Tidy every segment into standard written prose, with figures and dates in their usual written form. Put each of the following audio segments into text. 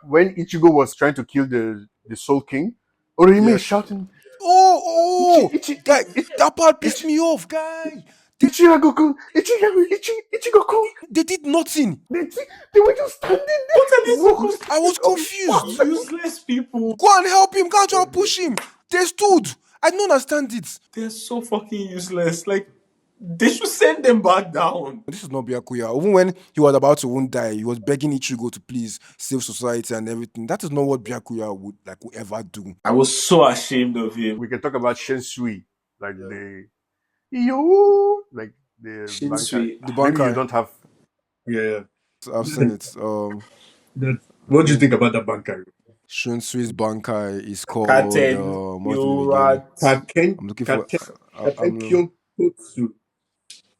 when Ichigo was trying to kill the Soul King, Orihime Yeah. is shouting, Guy, Ichi, that part pissed Ichi, me off, guy. Ichigo-kun, Ichigo-kun. They did nothing. They were just standing What are they there. supposed I was to do? confused. Useless people. Go and help him. Go and try and push him. They stood. I don't understand it. They're so fucking useless. Like, they should send them back down. This is not Byakuya. Even when he was about to won't die, he was begging Ichigo to please save society and everything. That is not what Byakuya would ever do. I was so ashamed of him. We can talk about Shunsui, like like the Shunsui. Bankai. The Maybe you Bankai. don't have. Yeah. I've seen it. What do you think about that Bankai? Shunsui's Bankai is called Katen, what's the name again? Kaken, I'm looking for Katen Kyokotsu.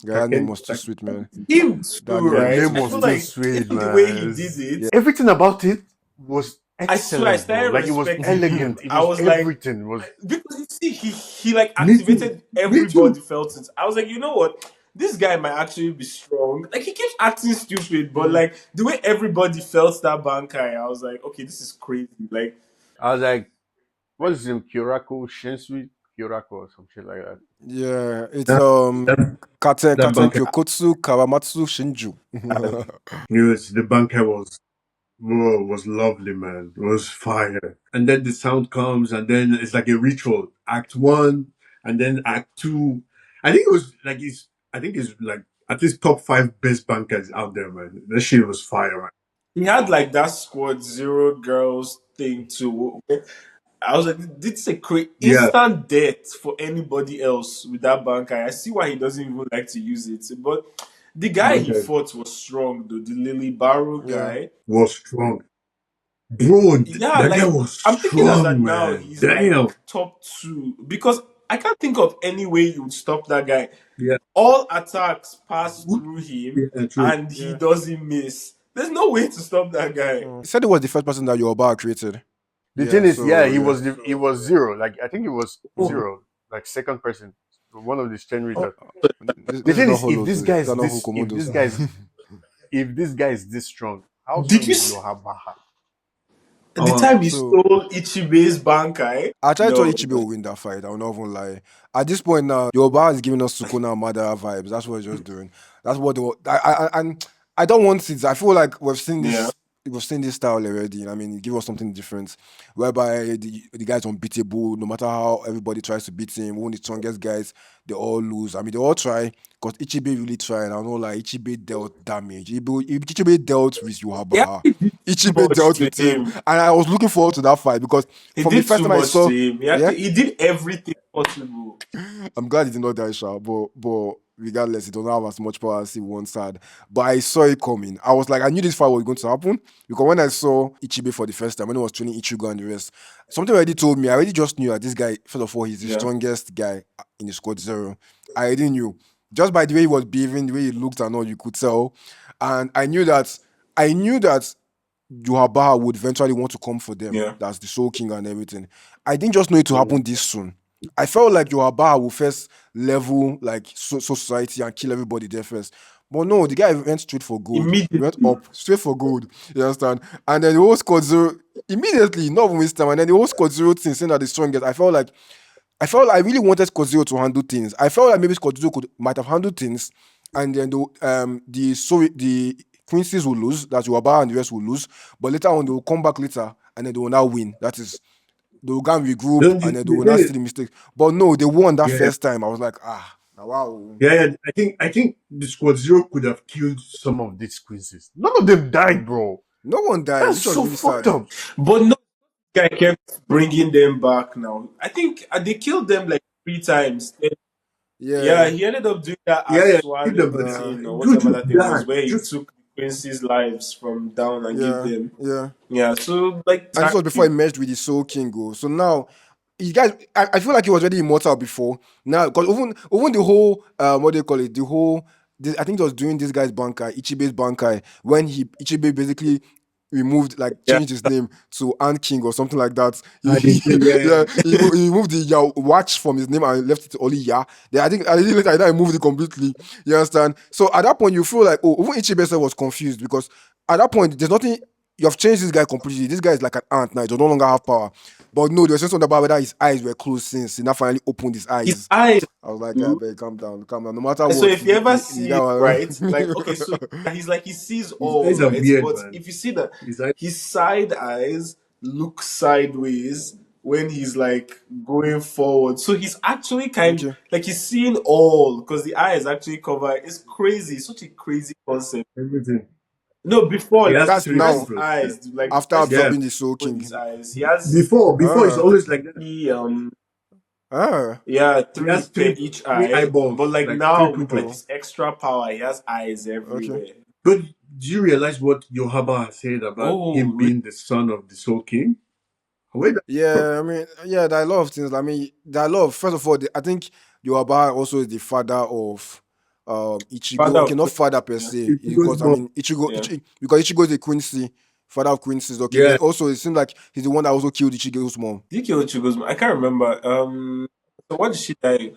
that name was too sweet, man. Him That too, name right? name I was feel too like sweet, the man. way he did it. Yeah. Everything about it was I swear, I excellent. started Like it was respecting elegant. him. It I was was like, everything was. because you see, he like Me too. activated Me everybody too. felt it. I was like, you know what? This guy might actually be strong. Like he keeps acting stupid, but like the way everybody felt that Bankai, I was like, okay, this is crazy. Like I was like, what is his name? Kyorako Shinsui Kyorako or some shit like that. Yeah, it's That Katen Bankai. Kyokotsu Kawamatsu Shinju. Yes, the Bankai was lovely, man. It was fire. And then the sound comes, and then it's like a ritual. Act 1, and then Act 2. I think it was like I think it's like at least top 5 best bankers out there, man. That shit was fire, man. he had like that squad zero girls thing too. I was like, this is a Yeah. instant death for anybody else with that Bankai. I see why he doesn't even like to use it, but the guy he Bankai fought was strong though. The Lily Barrow Yeah. guy. was strong. Bro, Yeah, that guy like was I'm thinking as that strong, now man. he's Damn. like top 2 because I can't think of any way you would stop that guy. Yeah. All attacks pass through him Yeah, true. and he Yeah. doesn't miss. There's no way to stop that guy. He said it was the first person that Yoruba created. The Yeah, thing is, so, yeah, he yeah. was zero. Like I think he was zero, like second person, one of the strength readers. This The is thing not is, Holo, if Hukomondo. this guy is this strong, how Did strong you is see Yohabaha? the time he So stole Ichibe's Bankai? I tried to No. Ichibe will win that fight. I'll not even lie. At this point now, Yoruba is giving us Sukuna and Madara vibes. That's what it's just doing. That's what and I don't want it. I feel like we've seen this. Yeah. We've seen this style already. I mean, give us something different, whereby the guy's unbeatable. No matter how everybody tries to beat him, even the strongest guys, they all lose. I mean, they all try because Ichibe really tried. I know, like Ichibe dealt damage. Ichibe dealt with Yohabaha. Yeah, he did too Ichibe much dealt to with him, him. and I was looking forward to that fight because He from the did first too time I much saw, to him. yeah, He did everything possible. I'm glad he did not die, Sha, but regardless, he don't have as much power as he once had. But I saw it coming. I was like, I knew this fight was going to happen because when I saw Ichibe for the first time, when he was training Ichigo and the rest, something already told me. I already just knew that this guy, first of all, he's the Yeah. strongest guy in the squad zero. I already knew just by the way he was behaving, the way he looked and all, you could tell. And I knew that Yuhabaha would eventually want to come for them. Yeah. That's the Soul King and everything. I didn't just know it to happen this soon. I felt like Yuhabaha would first level like society and kill everybody there first. But no, the guy went straight for gold. He Immediately. went up straight for gold. You understand? And then the whole squad zero immediately, not even waste time. And then the whole squad zero thing saying that the strongest. I felt I really wanted Squad Zero to handle things. I felt like maybe Squad Zero might have handled things, and then the Quincy's will lose, that Yuaba and the rest will lose, but later on they will come back later and then they will now win. That is, they will go and regroup Don't you- and then they will not see the mistake. But no, they won that Yeah. first time. I was like, wow. Yeah, I think the Squad Zero could have killed Some of these quizzes, none of them died, bro. No one died. That's Which was so really fucked sad. up. But no, guy kept bringing them back now. I think they killed them like 3 times. Yeah, he ended up doing that Yeah, yeah, Aswad kill them, but- thing or Dude, whatever that thing was, yeah, where he just- took the Quincy's lives from down and gave them. Yeah. Yeah, so like And this was before he merged with the Soul King. So now, you guys, I feel like he was already immortal before. Now, because even the whole, what do you call it? I think it was during this guy's Bankai, Ichibe's Bankai, when Ichibe basically removed, like, Yeah. changed his name to Ant King or something like that. Yeah. He removed the Ya watch from his name and left it to only Ya. Then I think later I moved it completely. You understand? So at that point, you feel like, even Ichibe was confused because at that point, there's nothing you have changed this guy completely. This guy is like an ant now. He does no longer have power. But no, there was something about whether his eyes were closed since he now finally opened his His eyes. eyes. I was like, yeah, Too. babe, calm down, calm down. No matter So what, if you ever the see guy it, was right, like okay, so he's like he sees His all, eyes are right? weird, But man. if you see that His eyes. his side eyes look sideways when he's like going forward. So he's actually kind okay. like he's seeing all because the eye is actually covered. It's crazy, such a crazy concept. Everything. No, before He like has That's three before his now controls. Yeah. eyes, like after let's Yeah. absorbing the Soul before his King. eyes, he has Before it's Ah, always like that. ah, yeah, He three has per three each three eye. But eyeballs, like like three now with like oh, pupils. his extra power, he has eyes okay. everywhere. But do you realize what Yohaba has said about Oh, him being the son of the Soul King? Where that from? Yeah, I mean, yeah, there are a lot of things. I mean, there are a lot of, first of all, I think Yoruba also is the father of father Ichigo. Okay, of not Queen. father per Yeah, se, Ichigo's because I mom. mean, Ichigo, yeah. because Ichigo is a Quincy, father of Quincy's. Okay, Yeah. then also it seems like he's the one that also killed Ichigo's mom. Did he kill Chigo's mom? I can't remember. So what did she die?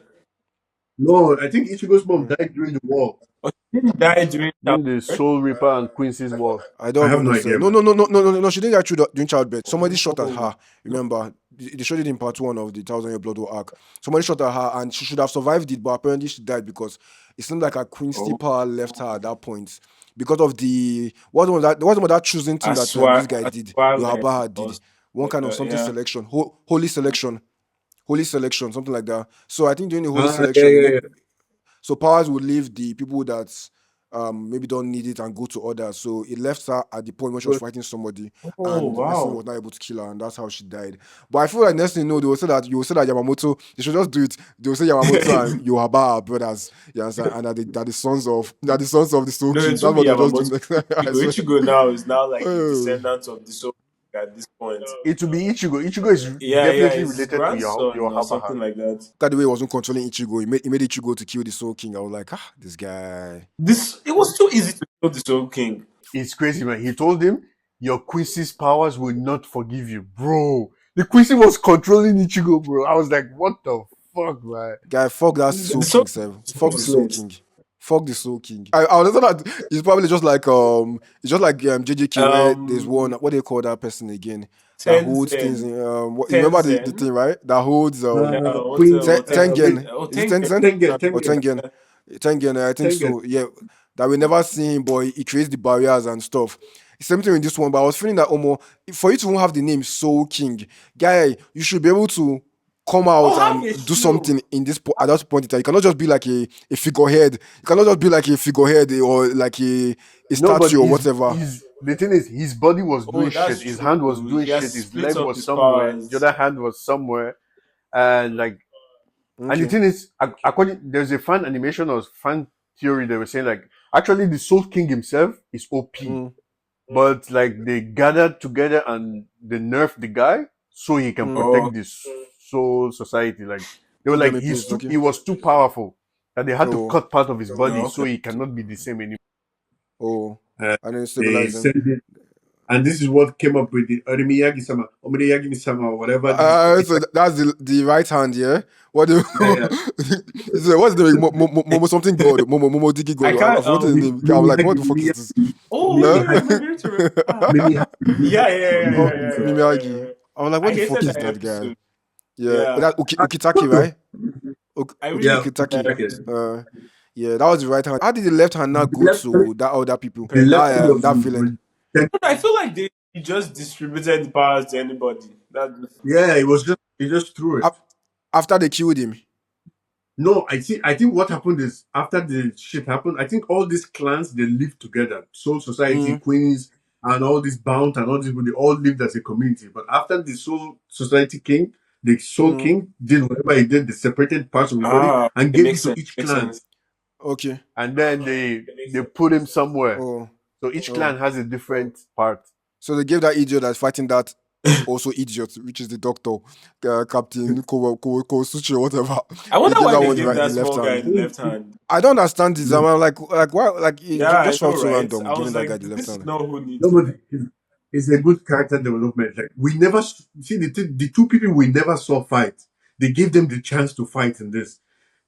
No, I think Ichigo's mom Mm. died during the war. Oh, she didn't die during During the childbirth. Soul Reaper and Quincy's War. I I don't have even no know, sir. idea, No, man. no, no, no, no, no, no. She didn't actually during childbirth. Somebody shot at Oh, her. Remember, they showed it in part one of the Thousand Year Blood War arc. Somebody shot at her, and she should have survived it, but apparently she died because it seemed like her Quincy oh, power left her at that point because of the what was that choosing thing that this guy did, Aswag, Yohabaha did, one kind of something yeah. selection, holy selection, something like that. So I think during the holy Ah, yeah, selection, yeah, yeah. so powers would leave the people that maybe don't need it and go to others. So it left her at the point when she was But fighting somebody, Oh, and the person wow. was not able to kill her, and that's how she died. But I feel like next thing you know, they will say that Yamamoto. They should just do it. They will say Yamamoto and Yohaba are brothers. You understand? And that the sons of the Soul No, King. it That's will be what they'll just do Yamamoto. next. I Ichigo. swear. Ichigo now is now like a Oh, descendant of the soul at this point. It will be Ichigo. Ichigo is Yeah, yeah, definitely his related to grandson your or something Habaha. like that. that the way he wasn't controlling Ichigo, he made Ichigo to kill the Soul King. I was like, this guy. This it was too easy to kill the Soul King. It's crazy, man. He told him, your Quincy's powers will not forgive you. Bro, the Quincy was controlling Ichigo, bro. I was like, what the fuck, man? Guy, fuck that The Soul Soul King, sir. King Fuck the was Soul useless. King. Fuck the Soul King. I understand that it's probably just like JJK where there's one, what do you call that person again? That holds things Tenzen. in you remember the Tenzen. thing, right? That holds Yeah, what's Queen, Tengen. Oh, Is it Tengen. Tenzen? Tengen, Or Tengen, Tengen? Tengen, I think Tengen. so. Yeah. That we never see him, but he creates the barriers and stuff. Same thing with this one, but I was feeling that Omo, for you to even have the name Soul King, guy, you should be able to come out Oh, have and a do shield. something in this at that point in time. You cannot just be like a figurehead. You cannot just be like a figurehead or like a No, but statue or whatever. the thing is, his body was Oh, doing that's shit. His hand was true. doing He has shit. His split leg up was his somewhere. The powers. other hand was somewhere. And like, and the Okay. thing is, according, there's a fan animation or fan theory. They were saying like, actually, the Soul King himself is OP, Mm, but like they gathered together and they nerfed the guy so he can mm. Oh, protect the Soul Society. Like they were Put them like, in place. Okay. he was too powerful that they had to Oh, cut part of his body okay. so he cannot be the same anymore. oh. Uh, And then they stabilize them. sent it, and this is what came up with the Oremiyagi-sama, Omiyagi-sama, or whatever. This is it's So like, that's the right hand, yeah. What do yeah, yeah. what's the name? Momo something god, Momo Digi I god. I can't forgot the name. I'm like, what Mimihagi, the fuck is this? Oh Huh? yeah, I'm Mimihagi, beginning to remember. Mimihagi, Yeah, yeah, yeah, yeah, Oh, yeah, yeah, yeah, Mimiyagi. yeah. I'm like, I what the fuck hated is that that guy? episode. Yeah, Yeah, that Okitaki, right? I really yeah, Okitaki. okay. Yeah, that was the right hand. How did the left hand not The go left, to that other people? the left hand That was villain. I feel like they just distributed the powers to anybody. That yeah, it was just he just threw it. Af- After they killed him. No, I think what happened is after the shit happened, I think all these clans they lived together. Soul Society, Mm, Queens, and all these Bound and all these people, they all lived as a community. But after the Soul Society King, the Soul mm. King did whatever he did, they separated parts of his body and it gave makes it to sense. each Makes clan. sense. Okay. And then they put him somewhere. Oh, So each oh. clan has a different part. So they gave that idiot that's fighting that also idiot, which is the doctor, Captain Kosuchi or whatever. I They wonder gave why that they one gave that the left small guy hand. the left hand. I don't understand this. I'm like why? Like it Yeah, I just know, felt so right? random I giving was that guy like, the left this is hand. not who needs No, it. but it's a good character development. Like we never see the two people we never saw fight. They gave them the chance to fight in this.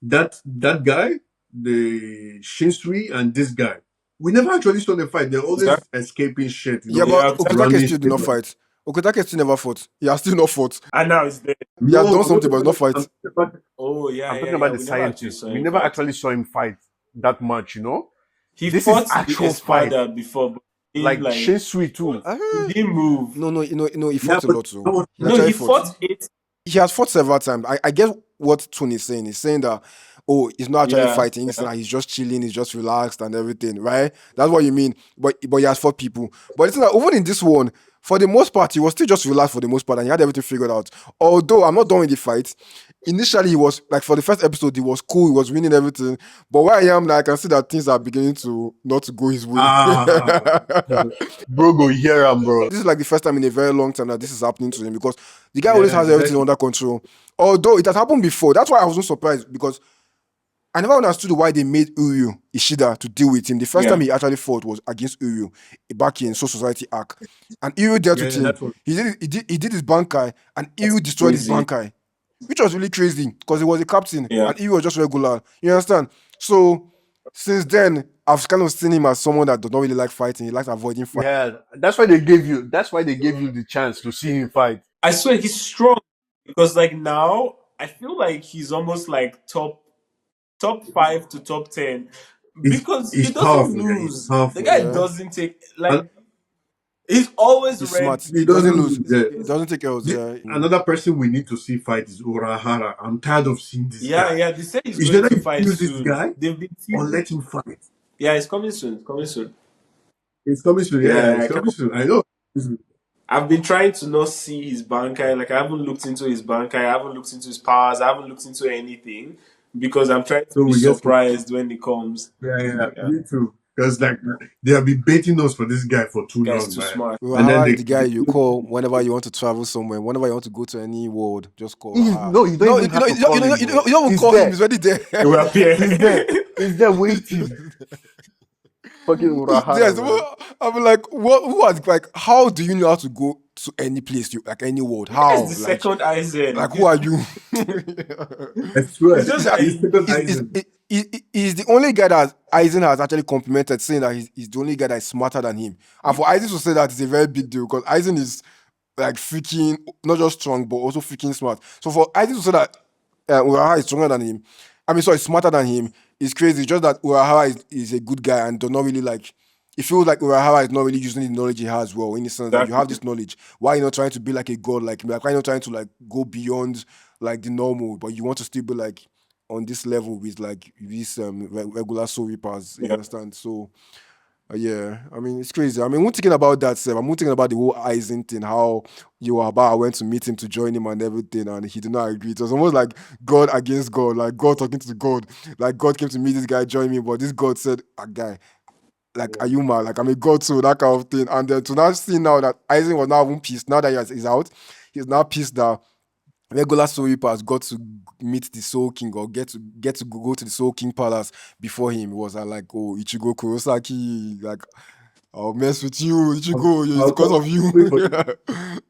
That guy, the Shinsui, and this guy. we never actually saw them fight. They're always Exactly. escaping shit, Yeah, Yeah, but exactly. Okutake running still did shit. not fight. Okutake still never fought. He has still not fought. And now it's dead. He has No, done I'm not something, but talking he's not about. fight. I'm talking about Oh yeah, I'm yeah, talking yeah. about the We never actually scientist. saw We him never fight. actually saw him fight that much, you know? He This is fought the actual fight. Espada before, but he Like didn't like Shunsui too. he didn't move. No, he yeah, fought a but lot that too. was He No, actually he fought. fought it. He has fought several times. I get what Tony is saying. He's saying that, oh, he's not actually Yeah, fighting. He's just chilling. He's just relaxed and everything, right? That's what you mean. But he has fought people. But it's like, even in this one, for the most part, he was still just relaxed for the most part, and he had everything figured out. Although I'm not done with the fight. Initially, he was like, for the first episode, he was cool. He was winning everything. But where I am now, I can see that things are beginning to not to go his way. Bro, go hear him, bro. This is like the first time in a very long time that this is happening to him, because the guy Yeah, always has everything exactly. under control. Although it has happened before. That's why I wasn't surprised, because I never understood why they made Uryu Ishida to deal with him. The first Yeah. time he actually fought was against Uryu back in Soul Society arc. And Uryu dealt with him. that's what. He did his Bankai, and Uryu destroyed his crazy. Bankai, which was really crazy because he was a captain Yeah. and Uryu was just regular. You understand? So since then, I've kind of seen him as someone that does not really like fighting. He likes avoiding fighting. Yeah, that's why they gave you the chance to see him fight. I swear he's strong because like now I feel like he's almost like top 5 to top 10 because he He's doesn't powerful. Yeah, he's lose. powerful. The guy Yeah. doesn't take like And he's always He's ready. smart. he He doesn't doesn't lose. lose. Yeah. He doesn't take L's. Yeah. Another person we need to see fight is Urahara. I'm tired of seeing this Yeah, guy. yeah. They say he's Is going there to you fight use this soon. guy They've been or teasing. let him fight? Yeah, it's coming soon. It's coming soon. It's coming soon. Yeah, Yeah, I it's coming soon. I know. I've been trying to not see his Bankai. Like, I haven't looked into his Bankai. I haven't looked into his powers. I haven't looked into anything because I'm trying to So be we get to. surprised when it comes. Yeah, Yeah. me too. Because like they have been baiting us for this guy for too Guy's long, too man. smart. Well, And then Hara they, is the guy you call whenever you want to travel somewhere, whenever you want to go to any world, just call. No, you don't even have to call him. You don't even He's call there. him. He's already there. He will appear. He's there. He's there waiting. Fucking Urahara, Yes, man. well, I'm like, what? Who are like? How do you know how to go to any place, like any world? How? He's the Like, second Aizen. like who are you? I swear, It's just like- he's second Aizen. He's the only guy that Aizen has actually complimented, saying that he's the only guy that is smarter than him. And for Aizen to say that is a very big deal, because Aizen is like freaking not just strong but also freaking smart. So for Aizen to say that Urahara is stronger than him, smarter than him, is crazy. Just that Urahara is a good guy and does not really like. It feels like Urahara is not really using the knowledge he has well, in the sense that you have this knowledge. Why are you not trying to be like a god like me? Like, why are you not trying to like go beyond like the normal, but you want to still be like on this level with like these regular soul reapers? You Yeah. understand? So yeah, I mean it's crazy. I mean, when thinking about that, I'm thinking about the whole Aizen thing, how Yoaba went to meet him to join him and everything, and he did not agree. It was almost like God against God, like God talking to God. Like God came to meet this guy, join me, but this God said, "A guy, like are you mad? Like I'm a god too," that kind of thing. And then to now see now that Aizen was now even pissed. Now that he's out, he's now pissed that regular Soul Reapers got to meet the Soul King, or get to go to the Soul King Palace before him. It was like, oh, Ichigo Kurosaki, like I'll mess with you, Ichigo, it's because of you.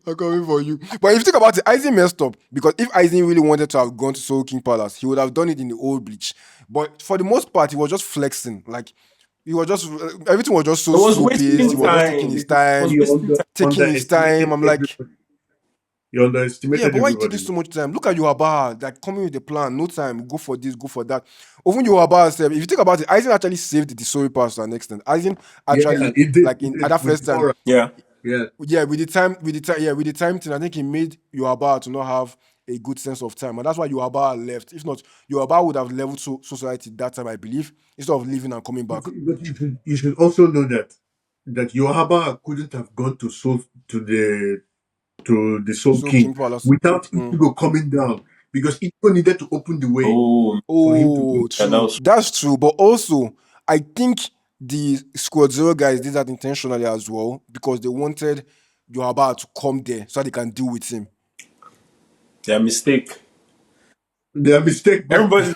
I'm coming for you. But if you think about it, Aizen messed up, because if Aizen really wanted to have gone to Soul King Palace, he would have done it in the old Bleach. But for the most part, he was just flexing. Like he was just everything was just so It was slow paced. wasting He was just taking time. his time, It was wasting time. taking his time. I'm like, You underestimated yeah, but why you everybody. taking so much time? Look at Yoaba, like coming with the plan, no time, go for this, go for that. Even Yoaba said, if you think about it, Aizen actually saved the Soul Pass to an extent. Aizen actually, it did, like in at that first time, Yeah. Yeah. with the time thing, I think he made Yoaba to not have a good sense of time, and that's why Yoaba left. If not, Yoaba would have leveled society that time, I believe, instead of leaving and coming back. But you should also know that Yohaba couldn't have gone to the Soul Soul King King Palace. without Ichigo coming down, because Ichigo needed to open the way for him to Oh, go. true. That's true. But also, I think the Squad Zero guys did that intentionally as well, because they wanted Yohaba to come there so they can deal with him. Their mistake. Their mistake. Everybody's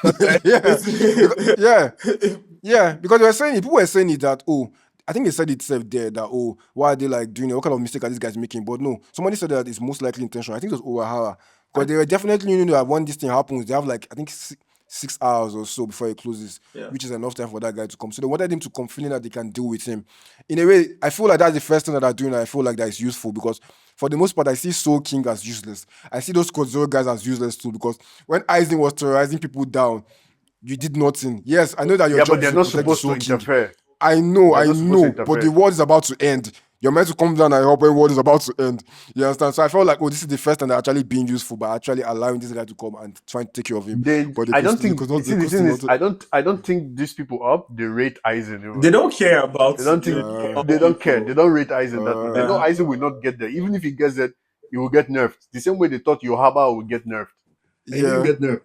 Yeah, because people were saying it that, oh, I think they said itself there that, oh, why are they like doing it? What kind of mistake are these guys making? But no, somebody said that it's most likely intentional. I think it was Urahara, because they were definitely, that when this thing happens, they have like, I think 6 hours or so before he closes, Yeah. which is enough time for that guy to come. So they wanted him to come feeling that they can deal with him. In a way, I feel like that's the first thing that they're doing. I feel like that is useful because for the most part, I see Soul King as useless. I see those Code Zero guys as useless too because when Aizen was terrorizing people down, you did nothing. Yes, I know that your Yeah, job but is they're to not protect the supposed to Soul King. interfere. I know, They're not supposed to but the interfere. world is about to end. You're meant to come down and help when world is about to end. You understand? So I felt like, oh, this is the first time they're actually being useful by actually allowing this guy to come and trying to take care of him. But I don't think. You see, the thing is, I don't think these people up. They rate Aizen. You know? They don't care about. They don't think. They don't care. They don't rate Aizen that much. They know Uh. Aizen will not get there. Even if he gets there, he will get nerfed. The same way they thought Yohaba would get nerfed. He didn't get nerfed.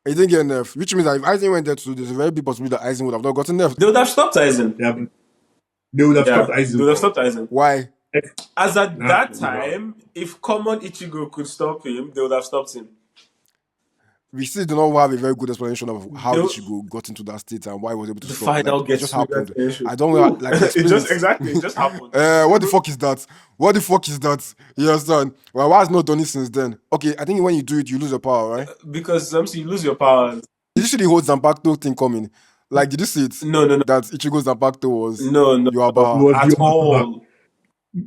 He didn't get nerfed, which means that if Aizen went there too, there's a very big possibility that Aizen would have not gotten nerfed. They would have stopped Aizen. Yeah, but they would have stopped Aizen. They would have stopped Aizen. Why? As at that time, if common Ichigo could stop him, they would have stopped him. We still do not have a very good explanation of how No. Ichigo got into that state and why he was able to The stop. final Like, it gets just to happened. that I don't know, like it just happened. What the fuck is that? What the fuck is that? You understand? Well, why has not done it since then? Okay, I think when you do it, you lose your power, right? Because you lose your powers. Did you see the whole Zanpakuto thing coming? Like, did you see it? No. That Ichigo Zanpakuto was No. Yuaba. At all.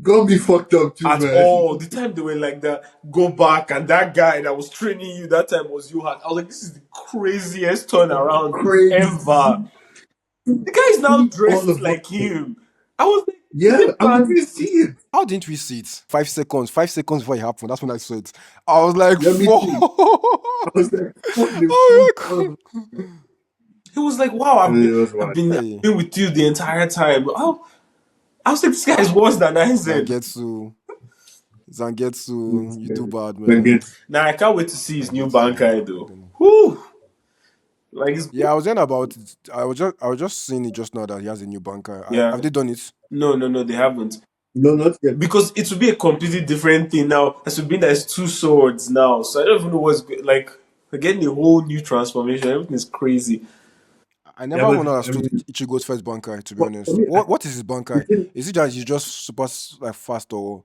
Gonna be fucked up too, At man. all. The time they were like that, go back, and that guy that was training you that time was Johan. I was like, this is the craziest turnaround Crazy. ever. The guy is now dressed like him. I was like, Yeah, I didn't see it. How didn't we see it? 5 seconds before it happened. That's when I saw it. I was like, Yeah, me fuck. too. I was like, what the Oh, fuck? he was like, wow, I've been Hey. with you the entire time. Oh, I was like, this guy is worse than Aizen. Zangetsu, you do bad, man. Now I can't wait to see his new Bankai though. Whew. Like, Yeah, I was saying about it. I was just seeing it just now that he has a new banker. Yeah. Have they done it? no, they haven't. No, not yet. Because it would be a completely different thing now. It would be there's two swords now. So I don't even know what's like. We're getting a whole new transformation. Everything is crazy. I never understood Ichigo's first bankai, to be honest. What is his bankai? Is it that he's just super like fast or?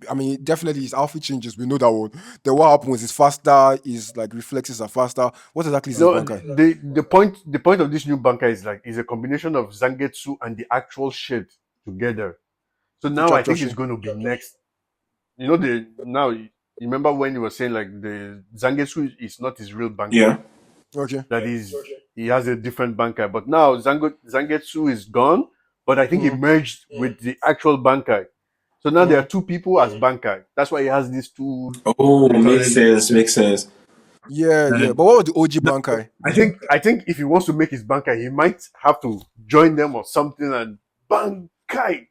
I mean, definitely his outfit changes. We know that one. Then what happens is faster. His like reflexes are faster. What exactly is his bankai? The point of this new bankai is a combination of Zangetsu and the actual shit together. So now I think it's going to be next. You know, you remember when you were saying like the Zangetsu is not his real bankai. Yeah. Okay. That is, he has a different bankai. But now Zangetsu is gone, but I think he merged with the actual bankai. So now there are two people as bankai. That's why he has these two. Oh, makes sense. Yeah. But what was the OG bankai? I think if he wants to make his bankai, he might have to join them or something and bankai.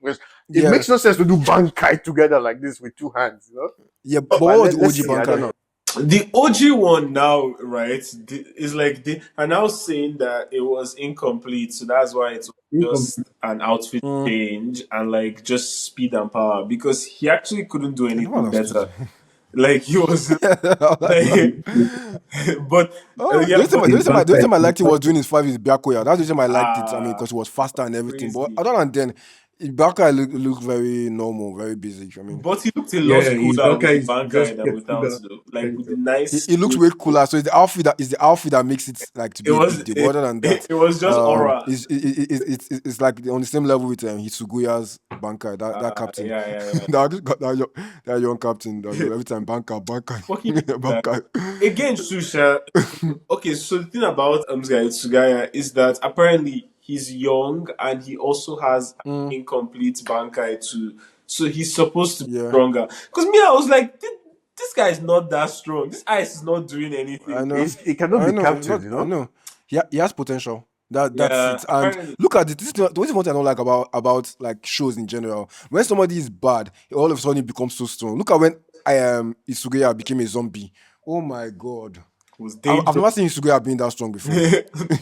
It makes no sense to do bankai together like this with two hands, you know? Yeah, but what was the OG bankai? The OG one now, right, is like they are now saying that it was incomplete, so that's why it's just an outfit change and like just speed and power because he actually couldn't do anything better. Like he was, but the reason I liked it was doing his 5 is Byakuya. That's the reason I liked it. I mean, because it was faster and everything. Crazy. But other than then, Bankai looked very normal, very basic. I mean, but he looked a lot cooler with Bankai than without though. Like with the nice. He looks way cooler. So it's the outfit that makes it like to be a big deal. Other than that, it was just aura. It's like on the same level with Hitsuguya's Bankai. That captain. Yeah. that young captain. Every time Bankai. Again, Susha. Okay, so the thing about Tsugaya is that apparently he's young and he also has incomplete Bankai too. So he's supposed to be stronger. Because I was like, this guy is not that strong. This ice is not doing anything. I know. He cannot be captured, you know? I know. He has potential. That's it. And look at it. This is what I don't like about like shows in general. When somebody is bad, all of a sudden it becomes so strong. Look at when Isuguya became a zombie. Oh my god. I've never seen Isuguya being that strong before.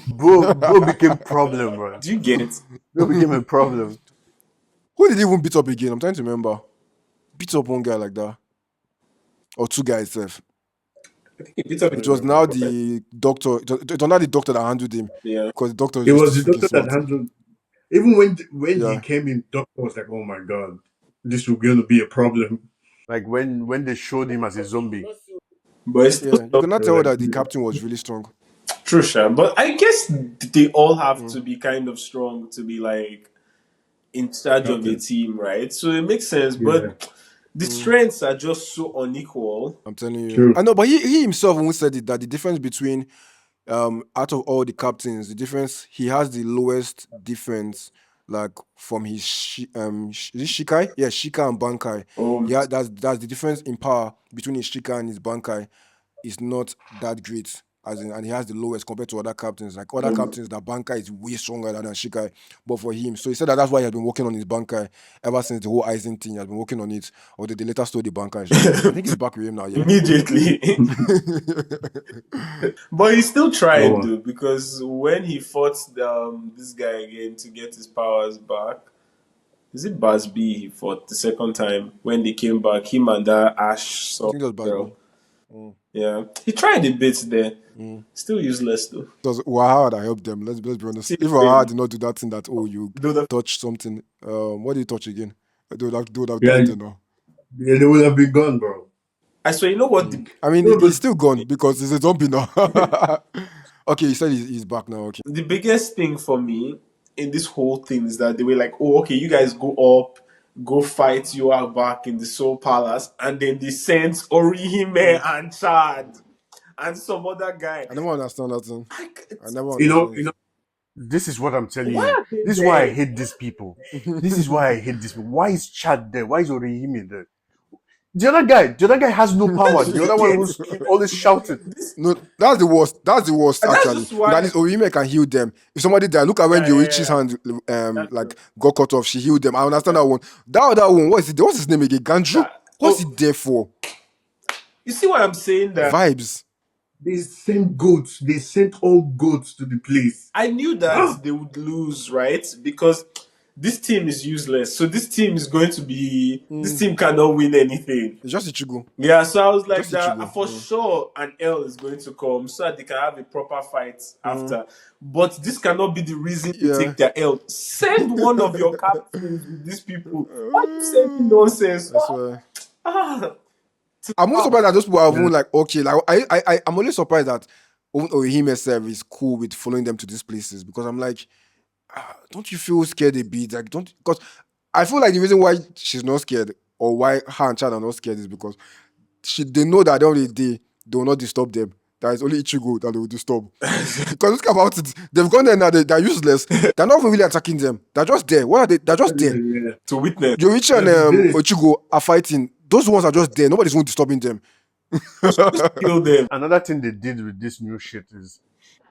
bro became a problem, bro. Do you get it? Bro became a problem. Who did he even beat up again? I'm trying to remember. Beat up one guy like that. Or two guys itself. It was now the doctor. It was not the doctor that handled him. Yeah. Because the doctor It was the doctor that handled. Even when he came in, doctor was like, "Oh my god, this was going to be a problem." Like when they showed him as a zombie. But you cannot tell that the captain was really strong. True, Sha. But I guess they all have to be kind of strong to be like in charge of a Captain. team, right? So it makes sense. Yeah. But the strengths are just so unequal. I'm telling you. True. I know, but he himself once said it that the difference between out of all the captains, the difference he has the lowest difference like from his is it Shikai? Yeah, Shika and Bankai. Oh, Yeah, that's the difference in power between his Shika and his Bankai is not that great. As in, and he has the lowest compared to other captains. Like other captains, that Bankai is way stronger than Shikai. But for him, so he said that's why he has been working on his Bankai ever since the whole Aizen thing. He has been working on it. Or they later stole the Bankai. I think he's back with him now. Yeah. immediately. But he still tried, Oh, though, because when he fought this guy again to get his powers back, is it Basby he fought the second time when they came back? Him and that Ash I saw think that's girl. Basby. Yeah, he tried a bit there. Still useless though. Because Wahad, I helped them. Let's be honest. See, If Wahad did not do that thing that you Though the- touch something, what did you touch again? They would have yeah, died, you know. yeah, they would have been gone, bro. I swear, you know what? I mean, No, but- he's still gone because he's a zombie now. Okay, he said he's back now. Okay. The biggest thing for me in this whole thing is that they were like, oh, okay, you guys go up, go fight you are back in the Soul Palace, and then they sent Orihime and Chad and some other guy. I never understand that thing. I never You understand. know, This is what I'm telling Why you. are they This is why I there? hate these people. This is why I hate these people. Why is Chad there? Why is Orihime there? The other guy has no power. The other one who's always shouting. No, that's the worst. That's the worst, And that's actually. just why- That is Orihime can heal them. If somebody died, look at when Yoichi's hand like got cut off, she healed them. I understand that one. That other one, what's his name again? Ganju? What's it there for? You see what I'm saying? That Vibes. they sent goats. They sent all goats to the place. I knew that they would lose, right? Because this team is useless. So this team is going to be. This team cannot win anything. It's just Ichigo. Yeah, so I was like, Just that Ichigo. for sure an L is going to come so that they can have a proper fight after. But this cannot be the reason to Yeah. take their L. Send one of your captains with these people. Why are you sending nonsense? I swear. Ah, I'm only surprised that those people are even like, okay, like I'm only surprised that even Orihime self is cool with following them to these places because I'm like, don't you feel scared a bit? Like, because I feel like the reason why she's not scared or why her and Chad are not scared is because they know that at the end of the day, they will not disturb them. That is only Ichigo that they will disturb. Because look about it, they've gone there now, they're useless. They're not even really attacking them. They're just there. What are they? They're just there. Yeah. to witness. Yoichi and Yes. Ichigo are fighting. Those ones are just there. Nobody's even disturbing them. Kill them. Another thing they did with this new shit is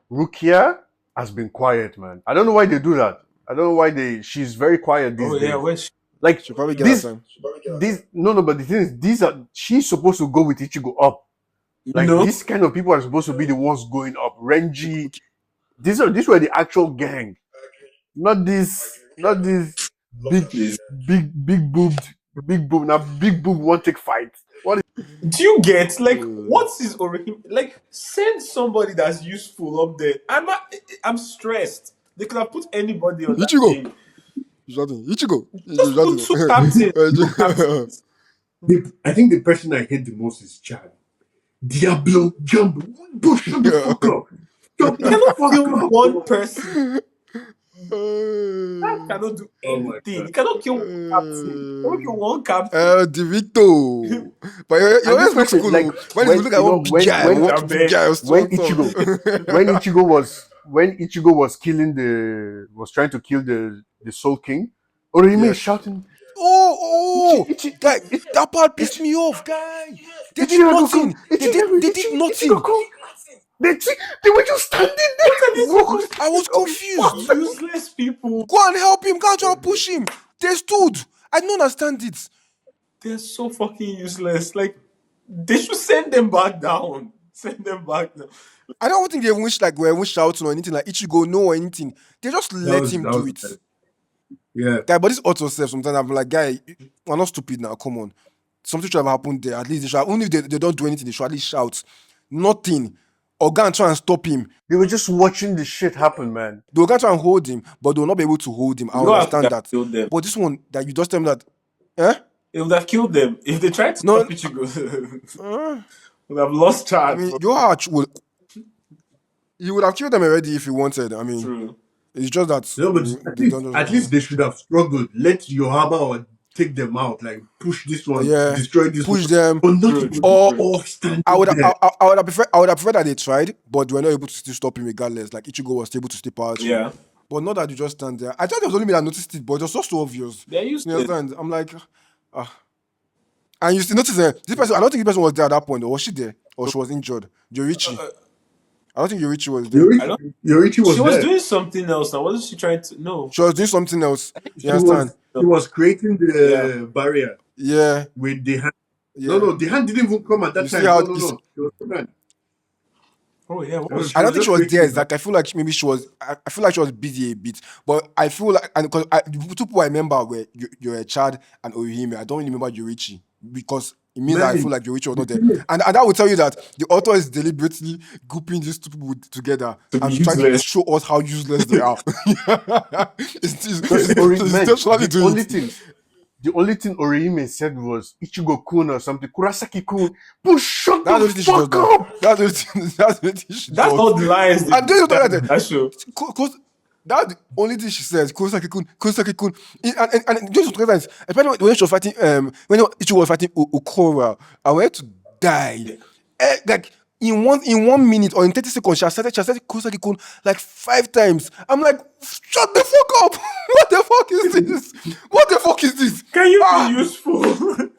Rukia has been quiet, man. I don't know why they do that. I don't know why she's very quiet these Oh days. yeah, when she, Like She'll probably get this, that time. but the thing is, she's supposed to go with Ichigo up. Like no, these kind of people are supposed to be the ones going up. Renji, these were the actual gang, not this big boob. Now big boob won't take fight. What is do you get like what's his origin? Like send somebody that's useful up there. I'm stressed. They could have put anybody on that Ichigo. team. Ichigo. Just put two captains. Two captains. I think the person I hate the most is Chad. Diablo Jumbo. Bro, shut the fuck up. Shut You the cannot fuck kill up. one person. That cannot do Oh my anything. God. You cannot kill one captain. You cannot kill one captain. Divito. But you And always this look person, cool. like, When you look at you know, one big guy, when- one big guy, when Ichigo was trying to kill the Soul King, Orihime is shouting, Guy, that part pissed me off, guy. They did Ichigo, nothing. come. They Ichigo, did Ichigo, nothing. Ichigo, come. They were just standing there. I was confused. Useless people. Go and help him. Go and try and push him. They stood. I don't understand it. They're so fucking useless. Like they should send them back down. Send them back down. I don't think they were even shouting or anything like Ichigo no or anything. They just let him do it. Yeah. Guy, but this auto self sometimes I'm like, guy, we're not stupid now. Come on. Something should have happened there. At least they should, only if they don't do anything, they should at least shout. Nothing. Or go and try and stop him. They were just watching the shit happen, man. They will go and try and hold him, but they will not be able to hold him. I You know, understand I that. killed them. But this one that you just tell me that, It would have killed them if they tried to No. stop Ichigo. Would have lost charge. I mean, your heart will. He would have killed them already if he wanted. I mean, True. it's just that No, but they don't at least they should have struggled. Let Yohama take them out, like push this one, yeah, destroy this push one, them. but not True. to Or all standing I would there. I would have preferred that they tried, but they were not able to still stop him regardless. Like Ichigo was able to stay power through. Yeah. But not that you just stand there. I thought it was only me that noticed it, but it was just so obvious. They're used You to it. understand? I'm like, and you still notice this person. I don't think this person was there at that point. Or was she there? Or she was injured? Yorichi. I don't think Yorichi was there. I don't- Yorichi was She was there. doing something else now. Wasn't she trying to? No. She was doing something else. She You understand? was creating the barrier Yeah. with the hand. Yeah. No, the hand didn't even come at that You see time. how No. you see- It was the hand. Oh yeah. What was I don't think just she was creating there the exactly. I feel like maybe she was. I feel like she was busy a bit, but I feel like and because the two people I remember were you're a Chad and Orihime. I don't really remember Yorichi because it means that I Man, feel like Yorichi was not there, and that will tell you that the author is deliberately grouping these two people together To be and trying to useless. show us how useless they are. Because it's intentionally doing it. the only thing Orihime said was Ichigo-kun or something. Kurasaki-kun, but shut That's the the only thing she does fuck now. up. That's the only thing. That's the only thing she That's does. all the lines. And this is what I said. That show. That's the only thing she says. Kurosaki-kun. And just sometimes, especially when she was fighting, when Ichigo was fighting Ukora, I wanted to die. Like in 1 minute or in 30 seconds, she has said Kurosaki-kun like 5 times. I'm like, shut the fuck up! What the fuck is this? What the fuck is this? Can you be useful?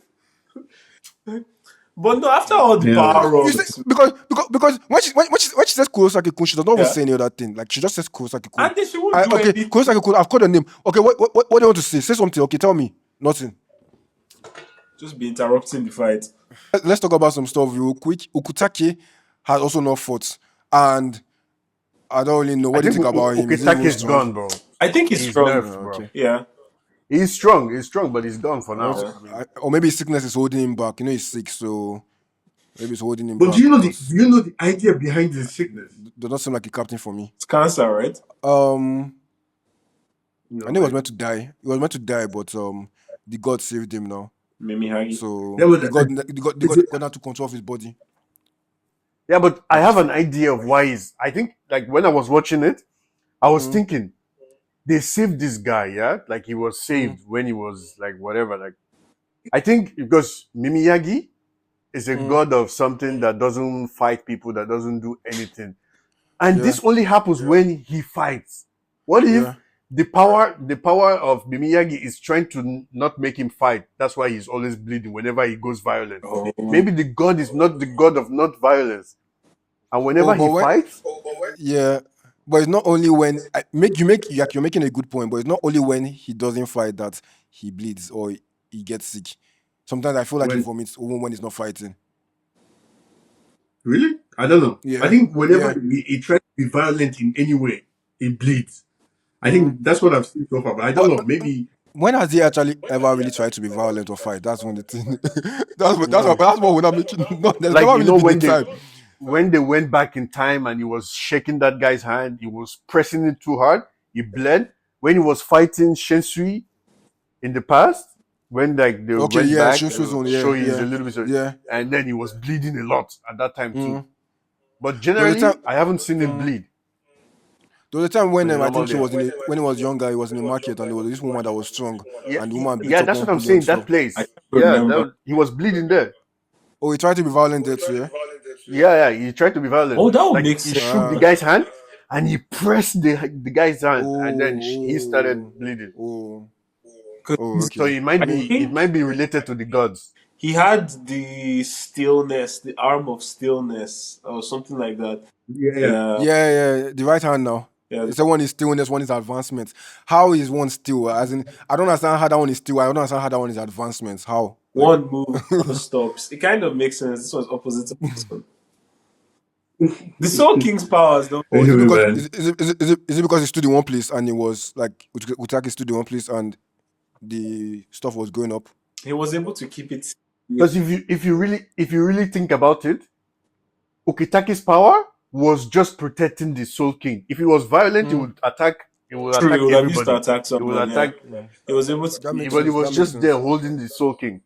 But no, after all the power You ups, say, because when she says Kurosaki-kun, she does not even Yeah. say any other thing. Like she just says Kurosaki-kun. and then she won't do Okay, anything. Kurosaki-kun, I've called her name. Okay, what do you want to say? Say something. Okay, tell me. Nothing. Just be interrupting the fight. Let's talk about some stuff real quick. Ukutake has also not fought, and I don't really know what do you think about him. Is he even Okitake's strong? gone, bro. I think he's He's strong. nerfed, bro. Okay. Yeah. He's strong, but he's gone for now. Or maybe his sickness is holding him back. You know, he's sick, so maybe it's holding him But back. do you know because the idea behind the sickness? does not seem like a captain for me. It's cancer, right? I knew he was meant to die. He was meant to die, but the god saved him now. Mimi Hagi. So Yeah, but the god got to control of his body. Yeah, but I have an idea of why he's. I think, like, when I was watching it, I was thinking, they saved this guy, yeah? Like, he was saved when he was, like, whatever. Like, I think because Mimiyagi is a god of something that doesn't fight people, that doesn't do anything. And this only happens when he fights. What if the power of Mimiyagi is trying to not make him fight? That's why he's always bleeding whenever he goes violent. Maybe the god is not the god of not violence. And whenever he fights, yeah, but it's not only when you're making a good point, but it's not only when he doesn't fight that he bleeds or he gets sick. Sometimes I feel like he vomits even when he's not fighting. Really? I don't know. Yeah. I think whenever he tries to be violent in any way, he bleeds. I think that's what I've seen so far. But I don't know. Maybe when has he actually ever really tried to be violent or fight? That's one the thing. that's what we're not making. No, there's like, never you know, really been the time. when they went back in time and he was shaking that guy's hand, he was pressing it too hard, he bled. When he was fighting Shunsui in the past, when like they went back, show he's a little bit, and then he was bleeding a lot at that time too. But generally, I haven't seen him bleed. There was a time when I think when he was younger, he was in the market and there was this woman that was strong. And the woman that's what I'm saying. That place, he was bleeding there. Oh, he tried to be violent there too, yeah? He tried to be violent. Oh, that would like, make he sense. shook the guy's hand and he pressed the guy's hand, and then he started bleeding. Okay. So it might be related to the gods. He had the stillness, the arm of stillness, or something like that. Yeah. The right hand now. Yeah. So one is stillness, one is advancement. How is one still? As in, I don't understand how that one is still. I don't understand how that one is advancements. How? One move, other stops. It kind of makes sense. This one's opposite to this one. The Soul King's powers, though. Is it because he stood in one place and it was like Utaki stood in one place and the stuff was going up? He was able to keep it. Because if you really think about it, Ukitaki's power was just protecting the Soul King. If he was violent, he would attack. He would attack everybody. Used to attack someone. He would attack. He was able to. But he was just there holding the Soul King.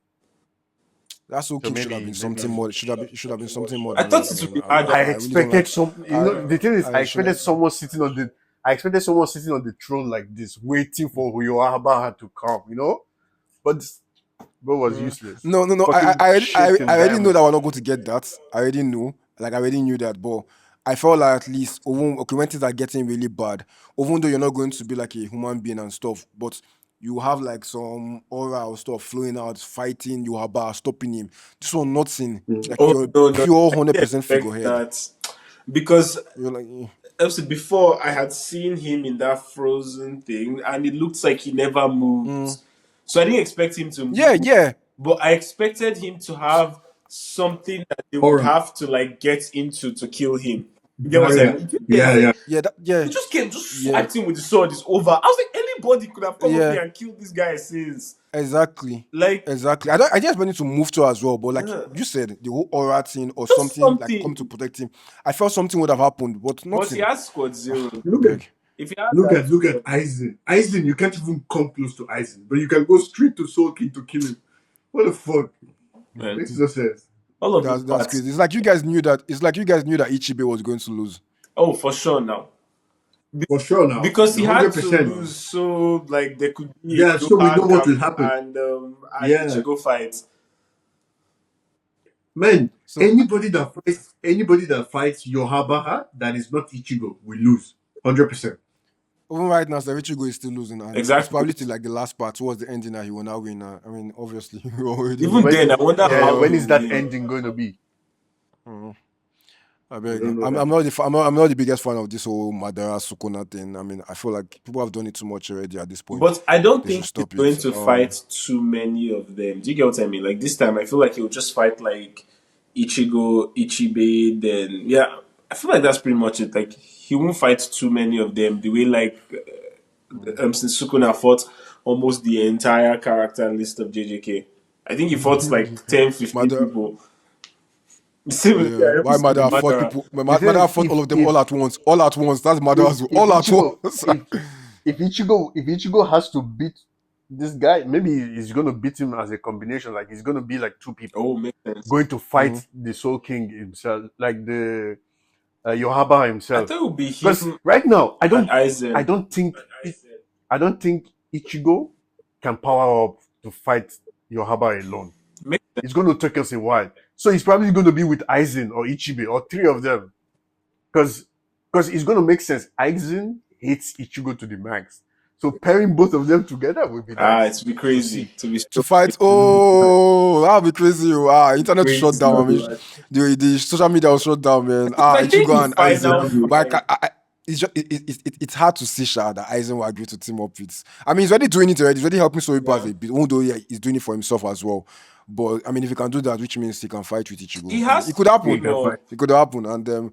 That Soul So King should have been maybe something more. It should have been something more I than thought that, it would man. be harder. I I really don't expected like. some. You know, the thing is, I should have. I expected someone sitting on the throne like this, waiting for Yoahabaha to come. You know, but bro was useless. No. Fucking shit I in already know diamonds. that we're not going to get that. I already know. Like I already knew that, but I felt like at least okay, when things are getting really bad, even though you're not going to be like a human being and stuff, but you have like some aura or stuff flowing out, fighting Yohaba, stopping him. This one nothing. Like Oh you're no, pure I didn't 100% expect figurehead. that because You're like, also before I had seen him in that frozen thing, and it looks like he never moves. So I didn't expect him to move, yeah. but I expected him to have something that they would Aura. have to like get into to kill him. You get what I'm Barrier. saying? Yeah, yeah. He just came, just Yeah. swiped him with the sword. It's over. I was like, anybody could have come up Yeah. here and killed this guy since. Exactly. Like, Exactly. I just wanted to move to as well, but like yeah, you said, the whole aura thing or just something like come something. to protect him. I felt something would have happened, but But he nothing. has squad zero. I Look at beg. If he had look that, at look at Aizen. Aizen, you can't even come close to Aizen, but you can go straight to Soul King to kill him. What the fuck? man, Makes no sense. all of those That's parts. crazy. It's like you guys knew that. It's like you guys knew that Ichibe was going to lose. Oh, for sure now. For sure now. Because he had to 100%. lose, so like there could be Yeah, a so we know Doha what will camp happen. and Yeah. Ichigo fight. Man, So anybody that fights Yohabaha that is not Ichigo will lose. 100%. even right now, Ichigo is still losing, and it's Exactly. probably till like the last part towards the ending that he will now win. I mean, obviously, we already Even know. then, I wonder how when he is that will- ending going to be? I beg. don't know I'm that. I'm not the biggest fan of this whole Madara Sukuna thing. I mean, I feel like people have done it too much already at this point. But I don't They should think he's stop going it. to fight too many of them. Do you get what I mean? Like this time, I feel like he'll just fight like Ichigo, Ichibe. Then yeah, I feel like that's pretty much it. Like he won't fight too many of them. The way like since Sukuna fought almost the entire character list of JJK. I think he fought like 10, 15 Madara, people. Same with yeah. Why episode of Madara fought Madara. people? The thing Madara is, fought all of them if all at once. All at once. That's Madara's if all at Ichigo once. if Ichigo has to beat this guy, maybe he's gonna beat him as a combination. Like he's gonna be like two people Oh, makes sense. going to fight the Soul King himself, like the Yohaba I himself. thought it would be Because him right now, and Aizen. I don't think Ichigo can power up to fight Yohaba alone. Makes sense. It's going to take us a while. So he's probably going to be with Aizen or Ichibe or three of them. Because it's going to make sense. Aizen hates Ichigo to the max. So pairing both of them together would be nice. It's be crazy to be To fight, oh, that'll be crazy. Internet Crazy. shut down. I mean, the social media was shut down, man. I think Ichigo the and final Aizen. But fight- it's just it's hard to see Sha that Aizen will agree to team up with. I mean, he's already doing it already. He's already helping Soriba as a bit, although he's doing it for himself as well. But I mean, if he can do that, which means he can fight with Ichigo. He has It could to, happen. you know, It could happen, and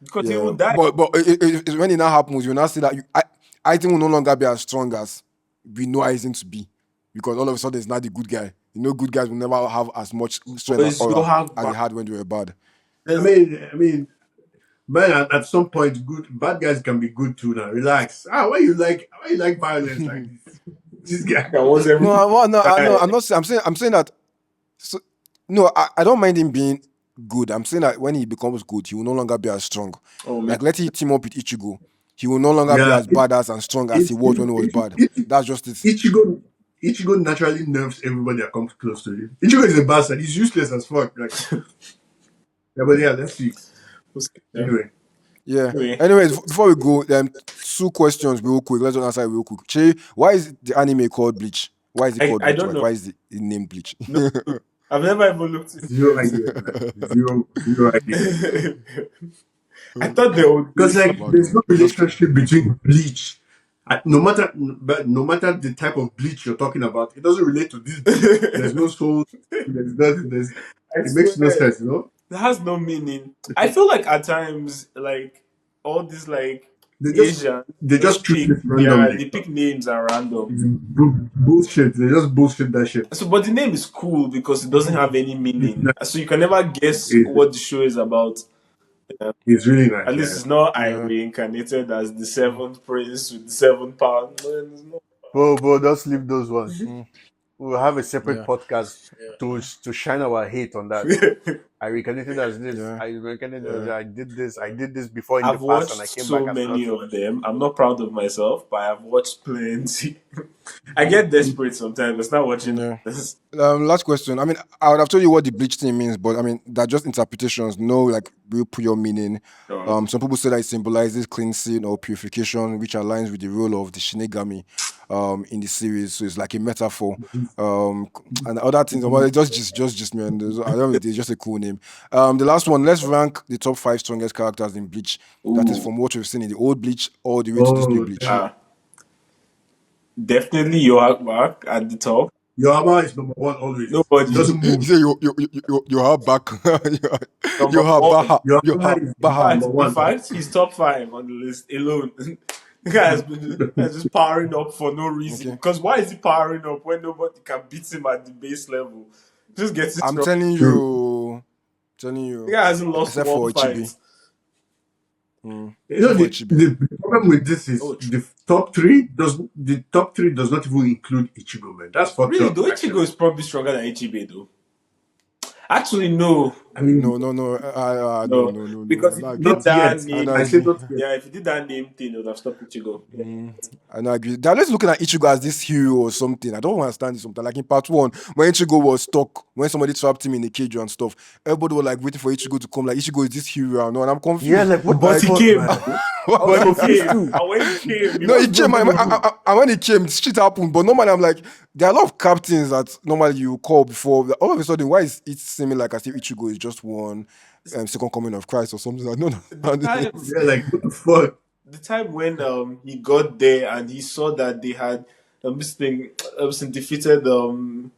because he yeah. will die. But when it now happens, you now see that Aizen will no longer be as strong as we know Aizen to be, because all of a sudden he's not the good guy. You know, good guys will never have as much strength But and you'll aura have as they had when they were bad. I mean, man, at some point, bad guys can be good too. Now, relax. Why you like violence like this? This guy. that was every I'm saying that. So, no, I don't mind him being good. I'm saying that when he becomes good, he will no longer be as strong. man. Like, let him team up with Ichigo. He will no longer be Yeah, as badass and strong as he was when he was bad. That's just it. Ichigo naturally nerves everybody that comes close to him. Ichigo is a bastard. He's useless as fuck. Like, yeah, but yeah, let's see. Anyway, Yeah. Anyway. Anyways, before we go, 2 questions real quick. Let's just answer it real quick. Che, why is the anime called Bleach? Why is it called I Bleach? don't Like, know. why is the name Bleach? I've never even looked at zero idea. Man. Zero idea. I thought they would Because like, there's no relationship between bleach. No matter the type of bleach you're talking about, it doesn't relate to this bleach. There's no soul. There's nothing. It makes no sense, you know. It has no meaning. I feel like at times, like all these like They just Asian, they just treat it they randomly. pick names are random. It's bullshit. They just bullshit that shit. So, but the name is cool because it doesn't have any meaning. So you can never guess It- what the show is about. It's really nice. At least it's not I reincarnated as the 7th prince with the 7 pounds. No, it's not. Bro, just leave those ones. we'll have a separate Yeah. podcast to shine our hate on that. I reincarnated as this. Yeah. I reincarnated as Yeah. I did this. I did this before in the I've past, and I watched came back so as many not. of them. I'm not proud of myself, but I've watched plenty. I get desperate sometimes. I start watching Yeah. this. Last question. I mean, I would have told you what the Bleach thing means, but I mean, they're just interpretations, no like real pure meaning. Some people say that it symbolizes cleansing or purification, which aligns with the role of the Shinigami in the series. So it's like a metaphor. And other things, well, it's just man. I don't know, it's just a cool name. The last one, let's rank the top 5 strongest characters in Bleach. That is Ooh. from what we've seen in the old Bleach all the way to this new Oh, Bleach. damn. Definitely Yohak at the top. Yohama is number one always. Nobody. Doesn't You move. say you have back. You have one. baha. You Yohama have is baha. number one. In fact, he's top 5 on the list alone. The guy has been just powering up for no reason. Okay. Because why is he powering up when nobody can beat him at the base level? Just gets it I'm wrong. telling you. The guy hasn't lost Except one for fight. Ichibi. You know, Except for Ichibi. the problem with this is Oh, the top three does not even include Ichigo, man. That's fucked Really, up. though, actually. Ichigo is probably stronger than Ichibe, though. Actually, no. I mean, No. No. No. Because I'm if not you agree. did that yet. name, I say not yet. yeah, if you did that name thing, it would have stopped Ichigo. Yeah. I don't agree. They're just looking at Ichigo as this hero or something. I don't understand this sometimes. Like in part 1, when Ichigo was stuck, when somebody trapped him in a cage and stuff, everybody was like waiting for Ichigo to come. Like Ichigo is this hero and all. And I'm confused. Yeah, like what But the he fuck, came. man? But was he confused came. too. And when he came, No, he was came. going on? And when he came, shit happened. But normally, I'm like, there are a lot of captains that normally you call before. All of a sudden, why is it seeming like as if Ichigo is just one second coming of Christ or something? I don't know. Yeah, like what the fuck? the time when he got there and he saw that they had this thing defeated wait,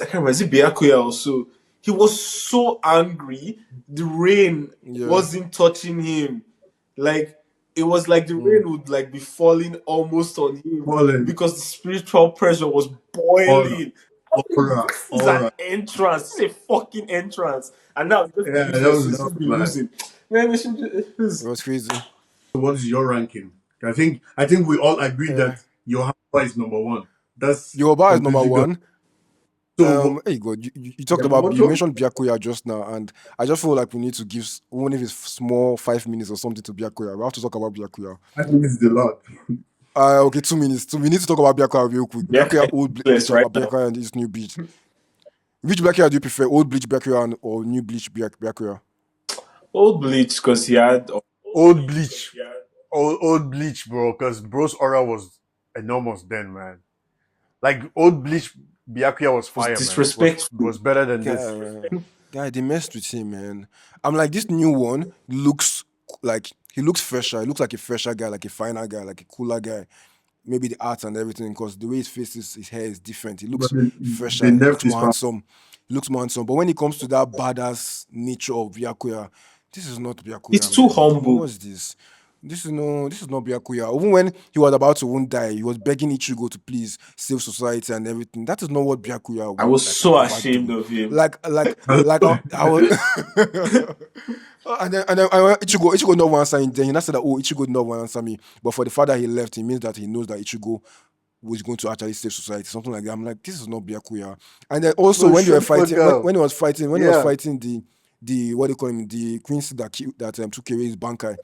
I can't remember, is it Byakuya also? He was so angry the rain Yeah. wasn't touching him. Like it was like the rain would like be falling almost on him Falling. because the spiritual pressure was boiling. Aura. It's an entrance. It's a fucking entrance. And now it's just Yeah, that useless. was It's just be mad. losing. Man, they should It was crazy. So what's your ranking? I think we all agree that Yohama is number one. That's Yoruba is number completely one. So Hey God, you talked Number about one, you so- mentioned Byakuya just now, and I just feel like we need to give even if it's small 5 minutes or something to Byakuya. We have to talk about Byakuya. I think it's the lot. Okay, 2 minutes. So we need to talk about Byakuya real quick. Byakuya old Bleach Yes, right now. Byakuya and this new Bleach. Which Byakuya do you prefer, old Bleach Byakuya or new Bleach Byakuya? Old Bleach, because he had Old Bleach. Old Bleach, bro, because bro's aura was enormous then, man. Like old Bleach, Byakuya was fire, man. disrespectful. Was better than this. Guy, they messed with him, man. I'm like, this new one looks like he looks fresher. He looks like a fresher guy, like a finer guy, like a cooler guy. Maybe the art and everything, because the way his face is, his hair is different. He looks But fresher. the He nerf looks is more far. handsome. He looks more handsome. But when it comes to that badass nature of Byakuya, this is not Byakuya. He's too man. humble. What's this? This is not Byakuya. Even when he was about to won't die, he was begging Ichigo to please save society and everything. That is not what Byakuya would I was like, so ever ashamed do. of him. Like I was. And then Ichigo not want answer him. Then he not said that Ichigo not want answer me. But for the fact that he left, it means that he knows that Ichigo was going to actually save society, something like that. I'm like, this is not Byakuya. And then also No, when they were shut the fighting, fuck up. when he was fighting the what do you call him, the queens that took away his Bankai.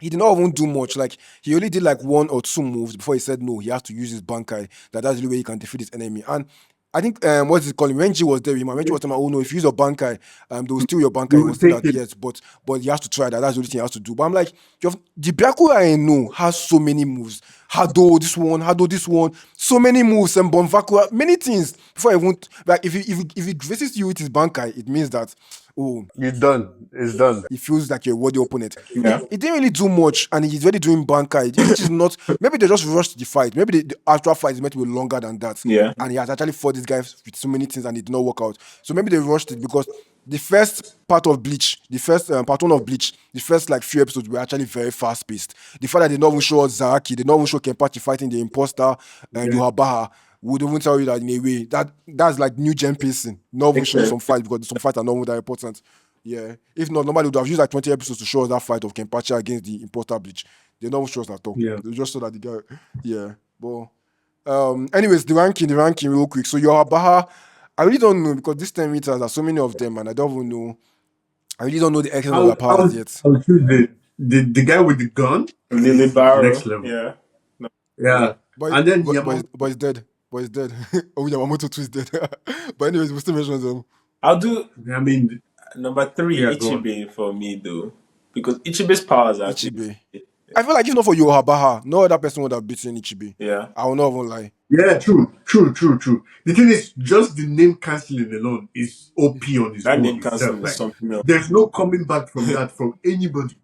He did not even do much. Like he only did like 1 or 2 moves before he said no. He has to use his Bankai. That's the only way he can defeat his enemy. And I think what's it called? Renji was there with him. And Renji was telling him, oh no, if you use your Bankai, they will steal your Bankai. He was saying that yes, but he has to try that. That's the only thing he has to do. But I'm like, the Byakuya I know has so many moves. Hado this one, so many moves and Bonvakuya, many things. Before I won't like if he graces you with his Bankai, it means that You're done. It's done. it feels like you're a worthy opponent. Yeah. He didn't really do much, and he's already doing Bankai, which is not. Maybe they just rushed the fight. Maybe the actual fight is meant to be longer than that. Yeah. And he has actually fought this guy with so many things, and it did not work out. So maybe they rushed it because the first part of Bleach, the first part 1 of Bleach, the first like few episodes were actually very fast paced. The fact that they not even show us Zaraki, they not even show Kenpachi fighting the imposter and Yohabaha would even tell you that in a way that's like new gen pacing. Not even showing some fights because some fights are not even that important. Yeah. If not, normally would have used like 20 episodes to show us that fight of Kenpachi against the imposter Bleach. They don't show us at all. Yeah. They just show that the guy. Yeah. But Anyways, the ranking real quick. So Yohabaha, I really don't know because this 10 meters are so many of them and I don't even know. I really don't know the extent of their powers yet. I'll choose the guy with the gun Lily is Barrow. next level. Yeah. No. Yeah. But And then he's dead. But he's dead. Oh, Yamamoto too is dead. But anyways, we still mention them. I'll do I mean, number 3, yeah, go on. Ichibe for me though. Because Ichibe's powers are actually Ichibe. I feel like if not for Yohabaha, no other person would have beaten Ichibe. yeah. I will not even lie. Yeah, true. The thing is, just the name canceling alone is OP on its That own name itself. canceling is Like, something else. there's no coming back from that from anybody.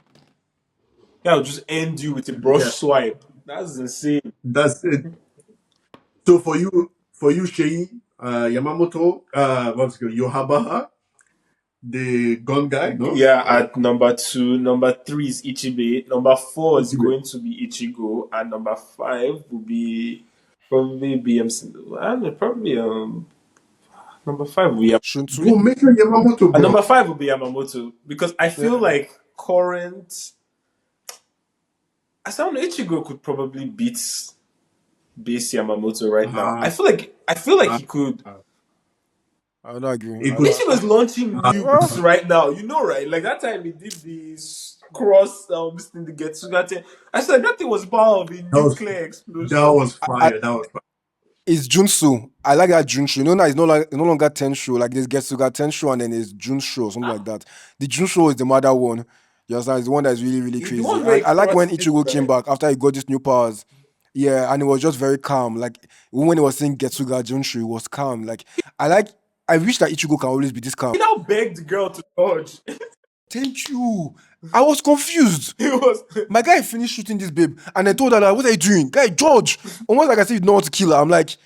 Yeah, I'll just end you with a brush Yeah. swipe. That's insane. That's it. So for you, Shei, Yamamoto, what's it called? Yohabaha, the gun guy, no? Yeah, at number 2. Number 3 is Ichibe. Number 4 is Ichibe. going to be Ichigo. And number 5 will be probably BMC. I don't know, probably number 5 will be Shunsui? Bro, make sure Yamamoto, and bro. number 5 will be Yamamoto. Because I feel like current I sound Ichigo could probably beat base Yamamoto right now. I feel like he could. I don't agree. It could- Ichigo's launching nukes right now. You know, right? Like that time he did this cross this thing to get to that thing. I said that thing was power of a was- nuclear explosion. That was fire. That was fire. It's Junsu. I like that Junshu. You know now it's no longer Tenshu. Like this Getsuga Tenshu and then it's Junshu, something like that. The Junshu is the mother one. You understand? It's the one that's really, really It's the crazy. one where I like when crosses, Ichigo right? came back after he got these new powers. Yeah, and it was just very calm. Like when he was saying Getsuga Junshu, it was calm. Like I wish that Ichigo can always be this calm. He now begged the girl to dodge. Thank you. I was confused. It was My guy finished shooting this babe, and I told her, like, what are you doing? Guy, George. Almost like I said, you know what to kill her. I'm like,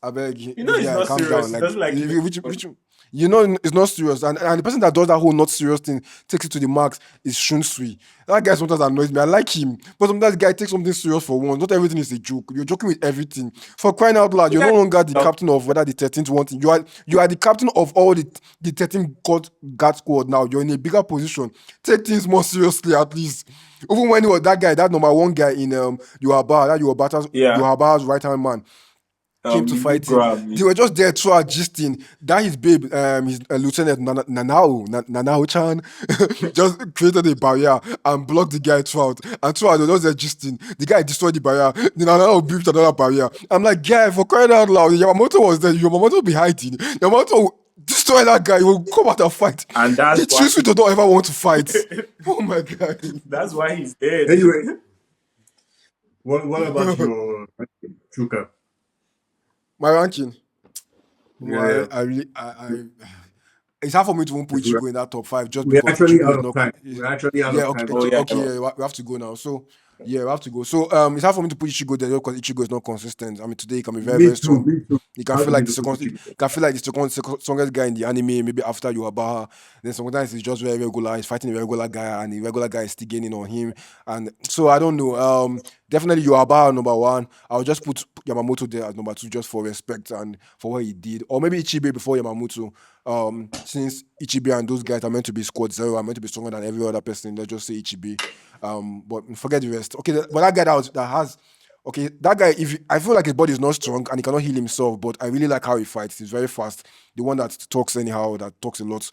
I beg you. You know it's not calm serious. down. He Like, doesn't like which, you know, it's not serious. And the person that does that whole not serious thing, takes it to the max, is Shunsui. That guy sometimes annoys me. I like him. But sometimes the guy takes something serious for once. Not everything is a joke. You're joking with everything. For crying out loud, you're no longer the captain of whether the 13th one thing. You are the captain of all the 13 guard squad now. You're in a bigger position. Take things more seriously at least. Even when it was that guy, that number 1 guy in Yohaba's right-hand man, came to fight him. They were just there throughout gisting. That his babe, his lieutenant Nanao-chan, just created a barrier and blocked the guy throughout. And throughout, they were just there gisting. The guy destroyed the barrier. The Nanao built another barrier. I'm like, guy, for crying out loud, Yamamoto was there. Yamamoto will be hiding. Yamamoto will destroy that guy. He will come out and fight. And that's the Chisui don't ever want to fight. Oh my God. That's why he's dead. Anyway, what about your Chuka? My ranking. Yeah. I really, it's hard for me to even put Ichigo in that top 5 just We're because actually Ichigo out is of not. time. We're actually out of time. We have to go now. So yeah, we have to go. So it's hard for me to put Ichigo there because Ichigo is not consistent. I mean, today he can be very, very strong. Me too. You can feel like the strongest guy in the anime, maybe after Yuhabaha. Then sometimes he's just very regular. He's fighting a regular guy, and the regular guy is still gaining on him. And so I don't know. Definitely Yuhabaha number 1. I'll just put Yamamoto there as number 2 just for respect and for what he did. Or maybe Ichibe before Yamamoto. Since Ichibe and those guys are meant to be squad 0, are meant to be stronger than every other person, let's just say Ichibe. But forget the rest. Okay, but that guy that guy, I feel like his body is not strong and he cannot heal himself, but I really like how he fights. He's very fast. The one that talks anyhow, that talks a lot.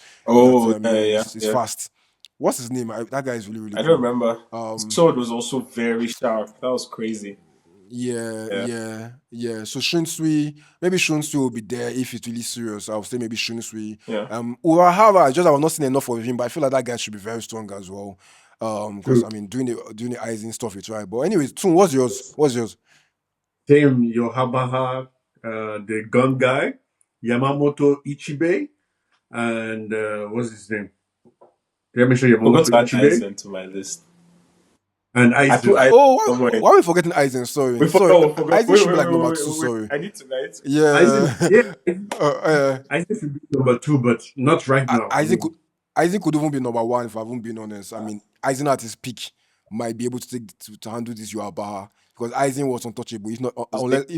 He's fast. What's his name? That guy is really, really I cool. don't remember. Sword was also very sharp. That was crazy. Yeah. So maybe Shunsui will be there if it's really serious. I'll say maybe Shunsui. Yeah. Urahara, just I've not seen enough of him, but I feel like that guy should be very strong as well. Because I mean, doing the Aizen stuff, it's right. But anyways, Tun, what's yours? Same Yohabaha, the gun guy, Yamamoto Ichibe, and what's his name? Let me show you Forgot Yamamoto to add Ichibe Aizen to my list. and I Aizen. put Aizen somewhere. Why are we forgetting Aizen? Sorry. We Sorry. forgot. Aizen Wait, should be like wait, number wait, 2, wait. sorry. I need to write. Yeah. Aizen should be number 2, but not right now. Aizen could even be number 1 if I haven't been honest. I mean, Aizen at his peak might be able to handle this Yuhabaha because Aizen was untouchable. If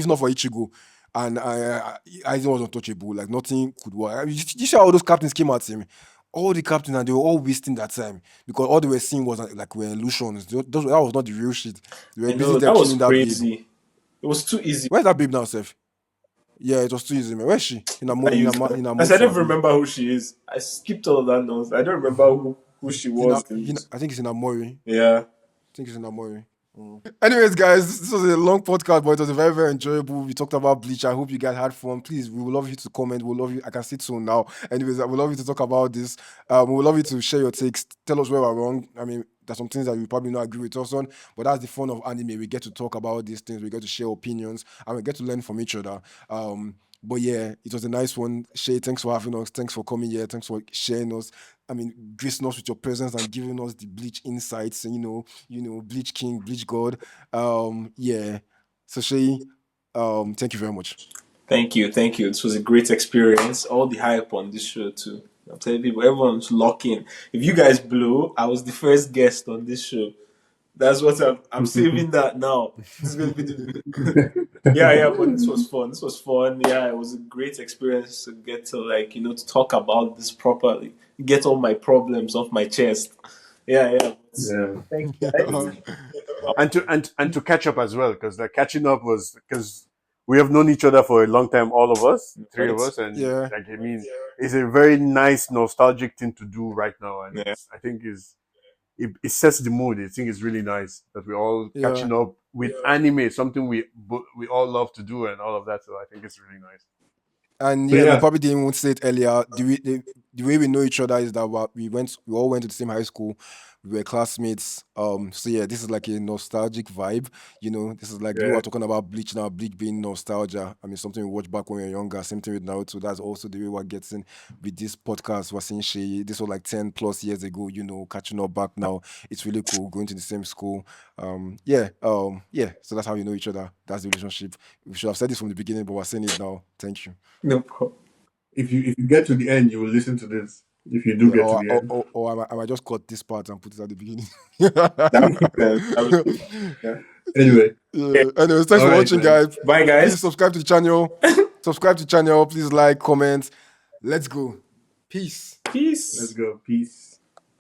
not for Ichigo, and Aizen was untouchable. Like nothing could work. You see how all those captains came at him. All the captains, and they were all wasting that time because all they were seeing was like were illusions. That was not the real shit. They were busy there That was killing that crazy. babe. It was too easy. Where's that babe now, Seth? Yeah, it was too easy, man. Where's she? In a I used her. in a I said, I don't Mofa. remember who she is. I skipped all of that nonsense. I don't remember who she was. I think it's in Amori. Yeah. I think it's in Amori. Anyways, guys, this was a long podcast, but it was a very, very enjoyable. We talked about Bleach. I hope you guys had fun. Please, we would love you to comment. We'll love you. I can sit soon now. Anyways, I would love you to talk about this. We would love you to share your takes. Tell us where we're wrong. I mean, there's some things that you probably not agree with us on, but that's the fun of anime. We get to talk about these things. We get to share opinions, and we get to learn from each other. But yeah, it was a nice one. Shay, thanks for having us. Thanks for coming here. Thanks for sharing us. I mean, gracing us with your presence and giving us the Bleach insights. And, Bleach King, Bleach God. Yeah. So Shay, thank you very much. Thank you. This was a great experience. All the hype on this show too. I'm telling people, everyone's locking. If you guys blow, I was the first guest on this show. That's what I'm saving that now. This is gonna be yeah, but this was fun. Yeah, it was a great experience to get to to talk about this properly. Get all my problems off my chest. Yeah. Thank you guys. And to catch up as well, because the catching up was because we have known each other for a long time, all of us, three of us, and it's a very nice nostalgic thing to do right now, and I think it sets the mood. I think it's really nice that we're all catching up with anime, something we all love to do and all of that. So I think it's really nice. And we probably didn't even say it earlier. The way we know each other is that we all went to the same high school. We were classmates. So yeah, this is like a nostalgic vibe. This is like we were talking about Bleach now. Bleach being nostalgia. I mean, something we watched back when we were younger. Same thing with Naruto. That's also the way we're getting with this podcast. We're seeing Shay. This was like 10 plus years ago. Catching up back now. It's really cool going to the same school. So that's how you know each other. That's the relationship. We should have said this from the beginning, but we're saying it now. Thank you. No problem. If you get to the end, you will listen to this. If you do get to the end, or I might just cut this part and put it at the beginning. Anyway. Anyways, thanks for watching, guys. Bye, guys. Please subscribe to the channel. Please like, comment. Let's go. Peace. Let's go. Peace.